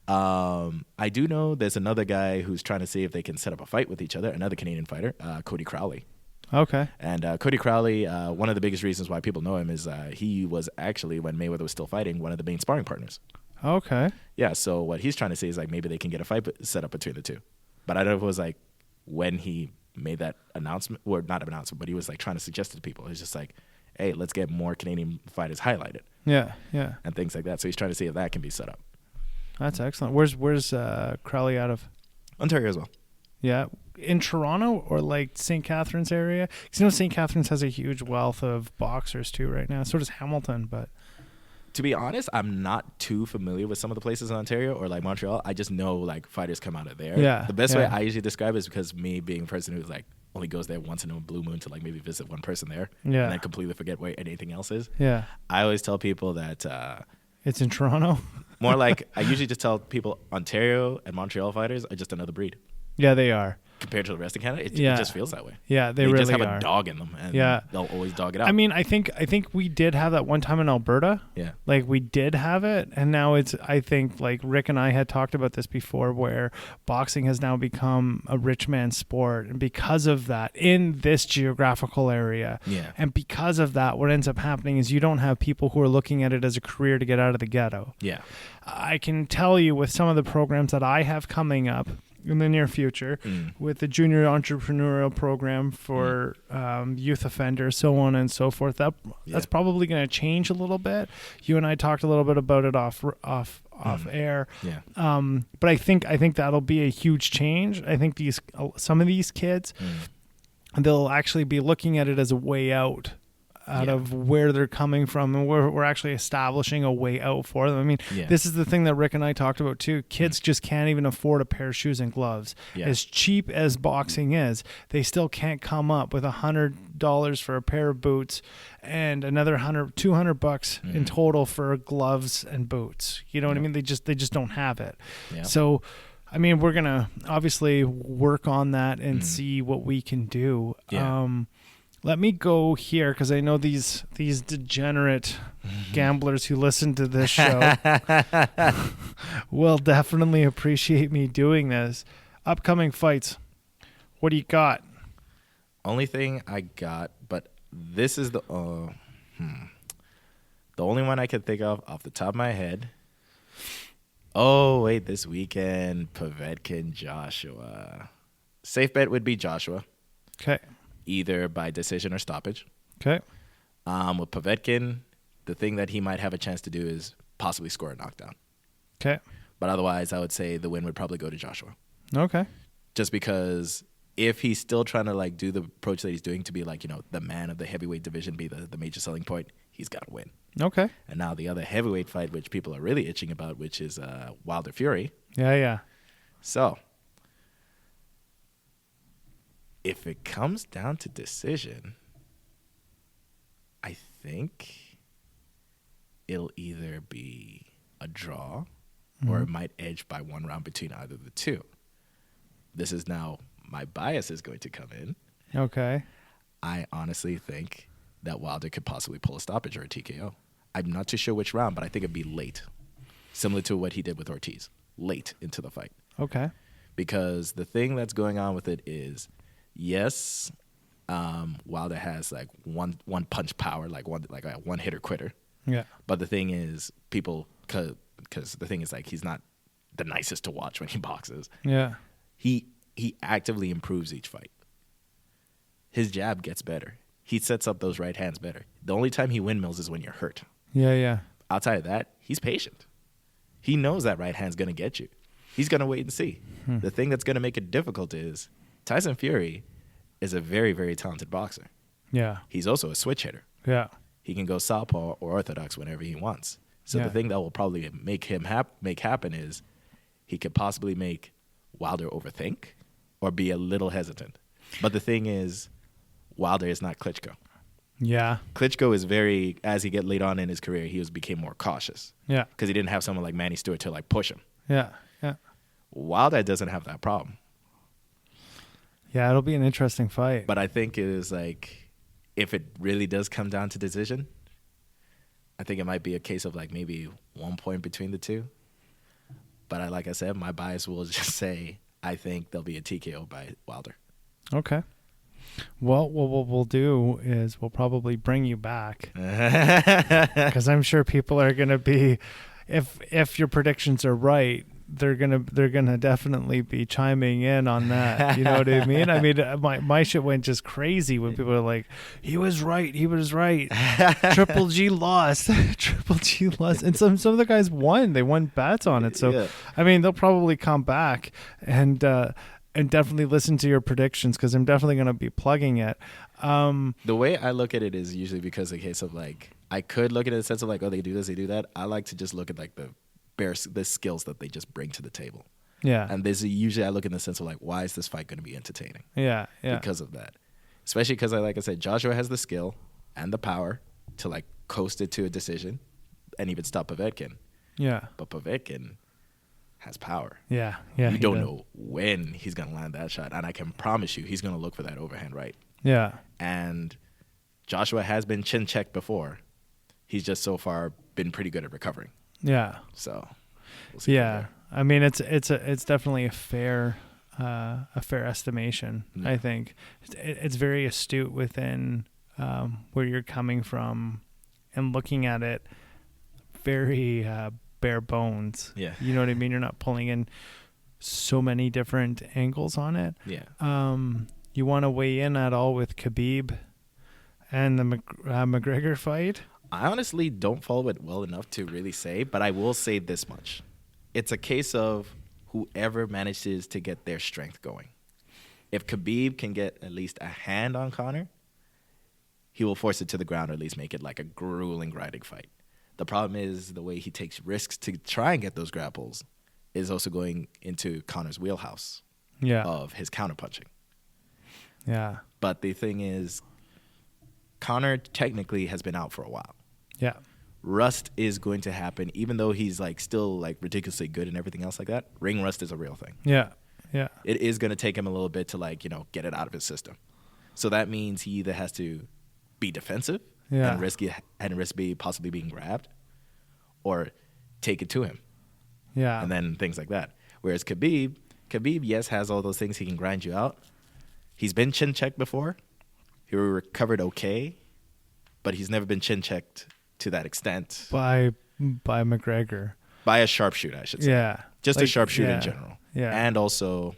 I do know there's another guy who's trying to see if they can set up a fight with each other, another Canadian fighter, Cody Crowley. Okay. And Cody Crowley, one of the biggest reasons why people know him is he was actually, when Mayweather was still fighting, one of the main sparring partners. Okay. Yeah, so what he's trying to say is like maybe they can get a fight set up between the two. But I don't know if it was like when he made that announcement, or not an announcement, but he was like trying to suggest it to people. It's just like, hey, let's get more Canadian fighters highlighted. Yeah. And things like that. So he's trying to see if that can be set up. That's excellent. Where's Crowley out of? Ontario as well. Yeah. In Toronto or like St. Catharines area? Because St. Catharines has a huge wealth of boxers too right now. So does Hamilton, but... To be honest, I'm not too familiar with some of the places in Ontario or like Montreal. I just know like fighters come out of there. Yeah. The best way I usually describe it is because me being a person who's like only goes there once in a blue moon to like maybe visit one person there. Yeah. And then completely forget where anything else is. Yeah. I always tell people that it's in Toronto. more like I usually just tell people Ontario and Montreal fighters are just another breed. Yeah, they are. Compared to the rest of Canada, it just feels that way. Yeah, they really just have are. a dog in them, and they'll always dog it out. I mean, I think we did have that one time in Alberta. Yeah. Like, we did have it, and now it's, I think, like, Rick and I had talked about this before, where boxing has now become a rich man's sport, and because of that, in this geographical area, and because of that, what ends up happening is you don't have people who are looking at it as a career to get out of the ghetto. Yeah. I can tell you with some of the programs that I have coming up in the near future, with the junior entrepreneurial program for youth offenders, so on and so forth. That's probably going to change a little bit. You and I talked a little bit about it off air. Yeah. But I think that'll be a huge change. I think some of these kids, they'll actually be looking at it as a way out of where they're coming from, and we're actually establishing a way out for them. I mean, this is the thing that Rick and I talked about too. Kids just can't even afford a pair of shoes and gloves. As cheap as boxing is, they still can't come up with $100 for a pair of boots and another $200 in total for gloves and boots. You know what I mean? They just don't have it. So I mean, we're gonna obviously work on that and see what we can do. Let me go here because I know these degenerate gamblers who listen to this show will definitely appreciate me doing this. Upcoming fights. What do you got? Only thing I got, but this is the only one I can think of off the top of my head. Oh, wait, this weekend, Povetkin, Joshua. Safe bet would be Joshua. Okay. Either by decision or stoppage. Okay. With Povetkin, the thing that he might have a chance to do is possibly score a knockdown. Okay. But otherwise, I would say the win would probably go to Joshua. Okay. Just because if he's still trying to like do the approach that he's doing to be like, the man of the heavyweight division, be the major selling point, he's got to win. Okay. And now the other heavyweight fight, which people are really itching about, which is Wilder Fury. Yeah. So if it comes down to decision, I think it'll either be a draw or it might edge by one round between either of the two. This is now my bias is going to come in. Okay. I honestly think that Wilder could possibly pull a stoppage or a TKO. I'm not too sure which round, but I think it'd be late, similar to what he did with Ortiz, late into the fight. Okay. because the thing that's going on with it is, yes, Wilder has like one punch power, like a one hitter quitter. Yeah. But the thing is, people, because the thing is, like, he's not the nicest to watch when he boxes. Yeah. He actively improves each fight. His jab gets better. He sets up those right hands better. The only time he windmills is when you're hurt. Yeah, yeah. Outside of that, he's patient. He knows that right hand's going to get you. He's going to wait and see. The thing that's going to make it difficult is Tyson Fury is a very, very talented boxer. Yeah. He's also a switch hitter. Yeah. He can go southpaw or orthodox whenever he wants. So the thing that will probably make him make happen is he could possibly make Wilder overthink or be a little hesitant. But the thing is, Wilder is not Klitschko. Yeah. Klitschko is very, as he get late on in his career, he became more cautious. Yeah. Because he didn't have someone like Manny Stewart to like push him. Yeah. Yeah. Wilder doesn't have that problem. Yeah, it'll be an interesting fight. But I think it is like, if it really does come down to decision, I think it might be a case of like maybe 1 point between the two. But like I said, my bias will just say I think there'll be a TKO by Wilder. Okay. Well, what we'll do is we'll probably bring you back because I'm sure people are going to be, if your predictions are right, they're gonna definitely be chiming in on that. You know what I mean? I mean, my shit went just crazy when people are like, he was right. Triple G lost. Triple G lost. And some of the guys won. They won bets on it. So, yeah. I mean, they'll probably come back and definitely listen to your predictions because I'm definitely going to be plugging it. The way I look at it is usually because the case of like, I could look at it in the sense of like, oh, they do this, they do that. I like to just look at like the skills that they just bring to the table. Yeah. And this usually I look in the sense of like, why is this fight going to be entertaining? Yeah. Yeah. Because of that. Especially because, like I said, Joshua has the skill and the power to like coast it to a decision and even stop Povetkin. Yeah. But Povetkin has power. Yeah. Yeah. You don't know when he's going to land that shot. And I can promise you he's going to look for that overhand right. Yeah. And Joshua has been chin checked before. He's just so far been pretty good at recovering. Yeah. So, we'll see. Yeah. I mean, it's definitely a fair estimation. Yeah. I think it's very astute within where you're coming from and looking at it very bare bones. Yeah. You know what I mean? You're not pulling in so many different angles on it. Yeah. You want to weigh in at all with Khabib and the McGregor fight? I honestly don't follow it well enough to really say, but I will say this much. It's a case of whoever manages to get their strength going. If Khabib can get at least a hand on Conor, he will force it to the ground or at least make it like a grueling, grinding fight. The problem is the way he takes risks to try and get those grapples is also going into Conor's wheelhouse of his counterpunching. Yeah. But the thing is, Conor technically has been out for a while. Yeah. Rust is going to happen, even though he's like still like ridiculously good and everything else like that. Ring rust is a real thing. Yeah. Yeah. It is going to take him a little bit to like, get it out of his system. So that means he either has to be defensive and risk possibly being grabbed, or take it to him. Yeah. And then things like that. Whereas Khabib, yes, has all those things. He can grind you out. He's been chin checked before. He recovered okay, but he's never been chin checked to that extent. By McGregor. By a sharpshooter, I should say. Yeah. Just a sharpshooter in general. Yeah. And also,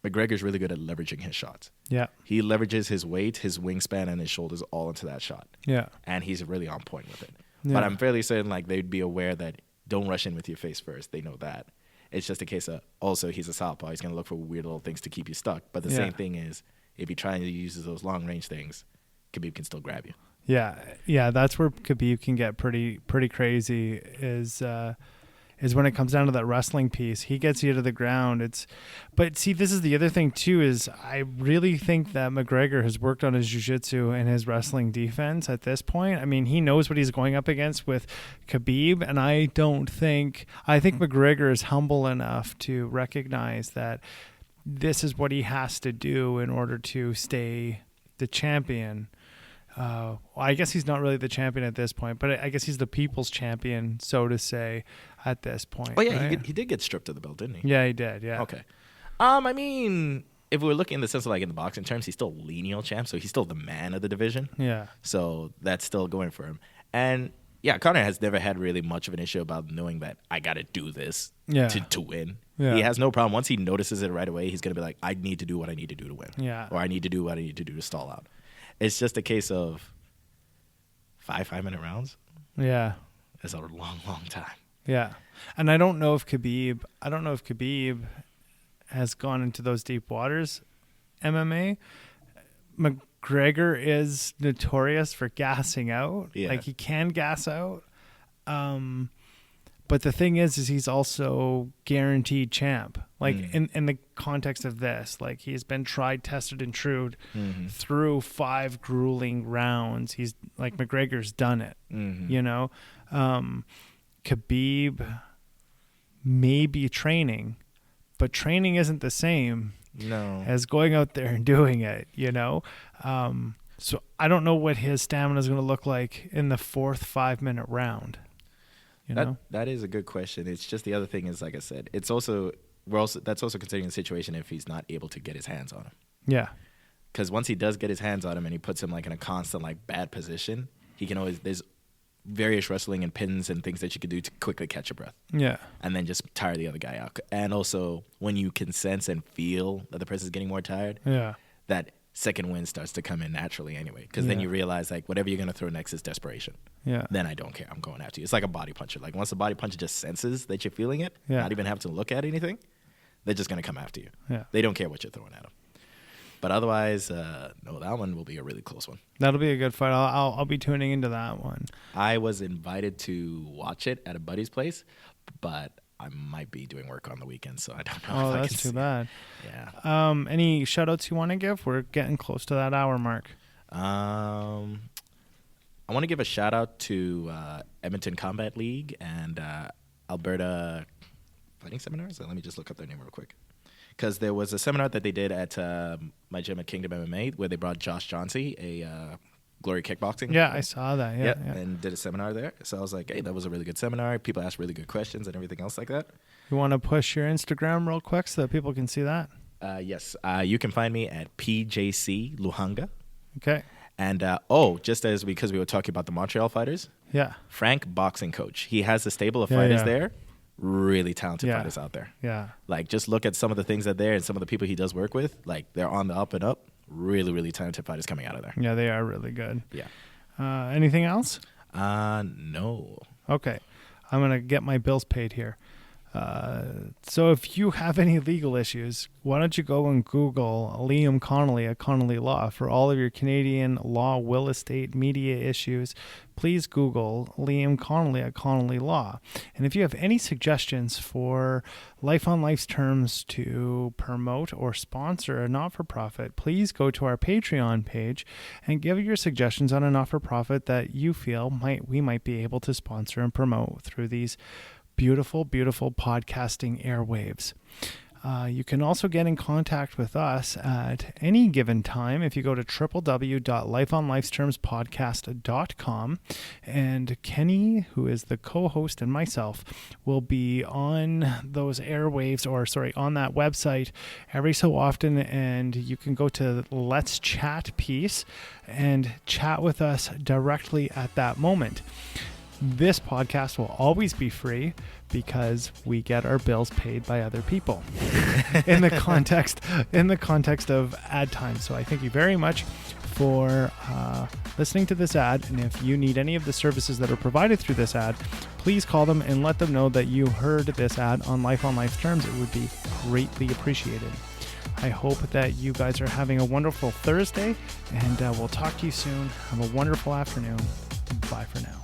McGregor's really good at leveraging his shots. Yeah. He leverages his weight, his wingspan, and his shoulders all into that shot. Yeah. And he's really on point with it. Yeah. But I'm fairly certain like they'd be aware that don't rush in with your face first. They know that. It's just a case of also he's a southpaw. He's going to look for weird little things to keep you stuck. But the same thing is, if he tries to use those long range things, Khabib can still grab you. Yeah, yeah, that's where Khabib can get pretty crazy. Is when it comes down to that wrestling piece. He gets you to the ground. But see, this is the other thing too. Is I really think that McGregor has worked on his jiu-jitsu and his wrestling defense at this point. I mean, he knows what he's going up against with Khabib, and I think McGregor is humble enough to recognize that this is what he has to do in order to stay the champion. I guess he's not really the champion at this point, but I guess he's the people's champion, so to say, at this point. Oh, yeah, right? he did get stripped of the belt, didn't he? Yeah, he did, yeah. Okay. I mean, if we're looking in the sense of like in the boxing terms, he's still lineal champ, so he's still the man of the division. Yeah. So that's still going for him. And yeah, Conor has never had really much of an issue about knowing that I got to do this to win. Yeah. He has no problem. Once he notices it right away, he's going to be like, I need to do what I need to do to win. Yeah. Or I need to do what I need to do to stall out. It's just a case of 5-minute rounds. Yeah. It's a long, long time. Yeah. And I don't know if Khabib has gone into those deep waters. MMA. McGregor is notorious for gassing out. Yeah. Like he can gas out. But the thing is he's also guaranteed champ. Like in the context of this, like he's been tried, tested, and true through 5 grueling rounds. He's like McGregor's done it. You know, Khabib may be training, but training isn't the same as going out there and doing it. You know, so I don't know what his stamina is going to look like in the 4th 5-minute round. You know? That is a good question. It's just the other thing is, like I said, that's also considering the situation if he's not able to get his hands on him. Yeah. Because once he does get his hands on him and he puts him like in a constant like bad position, he can always there's various wrestling and pins and things that you could do to quickly catch your breath. Yeah. And then just tire the other guy out. And also when you can sense and feel that the person's getting more tired, that second wind starts to come in naturally anyway. Because then you realize like whatever you're going to throw next is desperation. Yeah. Then I don't care. I'm going after you. It's like a body puncher. Like once the body puncher just senses that you're feeling it, not even have to look at anything, they're just going to come after you. Yeah. They don't care what you're throwing at them. But otherwise, no, that one will be a really close one. That'll be a good fight. I'll be tuning into that one. I was invited to watch it at a buddy's place, but I might be doing work on the weekend, so I don't know. Oh, if that's too bad. Yeah. Any shout outs you want to give? We're getting close to that hour mark. I want to give a shout out to Edmonton Combat League and Alberta Fighting Seminars. Let me just look up their name real quick. Because there was a seminar that they did at my gym at Kingdom MMA where they brought Josh Johnsey, a Glory Kickboxing. Yeah, I saw that. Yeah, and did a seminar there. So I was like, hey, that was a really good seminar. People asked really good questions and everything else like that. You want to push your Instagram real quick so that people can see that? Yes. You can find me at PJC Luhanga. Okay. And, because we were talking about the Montreal fighters. Yeah. Frank, boxing coach. He has a stable of fighters there. Really talented fighters out there. Yeah. Like, just look at some of the things that there and some of the people he does work with. Like, they're on the up and up. Really, really talented fighters coming out of there. Yeah, they are really good. Yeah. Anything else? No. Okay. I'm going to get my bills paid here. So if you have any legal issues, why don't you go and Google Liam Connolly at Connolly Law for all of your Canadian law, will, estate, media issues. Please Google Liam Connolly at Connolly Law. And if you have any suggestions for Life on Life's terms to promote or sponsor a not-for-profit, please go to our Patreon page and give your suggestions on a not-for-profit that you feel we might be able to sponsor and promote through these beautiful, beautiful podcasting airwaves. You can also get in contact with us at any given time if you go to www.lifeonlifestermspodcast.com. And Kenny, who is the co-host, and myself will be on those airwaves, on that website every so often. And you can go to Let's Chat piece and chat with us directly at that moment. This podcast will always be free because we get our bills paid by other people in the context of ad time. So I thank you very much for listening to this ad. And if you need any of the services that are provided through this ad, please call them and let them know that you heard this ad on Life on Life's terms. It would be greatly appreciated. I hope that you guys are having a wonderful Thursday, and we'll talk to you soon. Have a wonderful afternoon. Bye for now.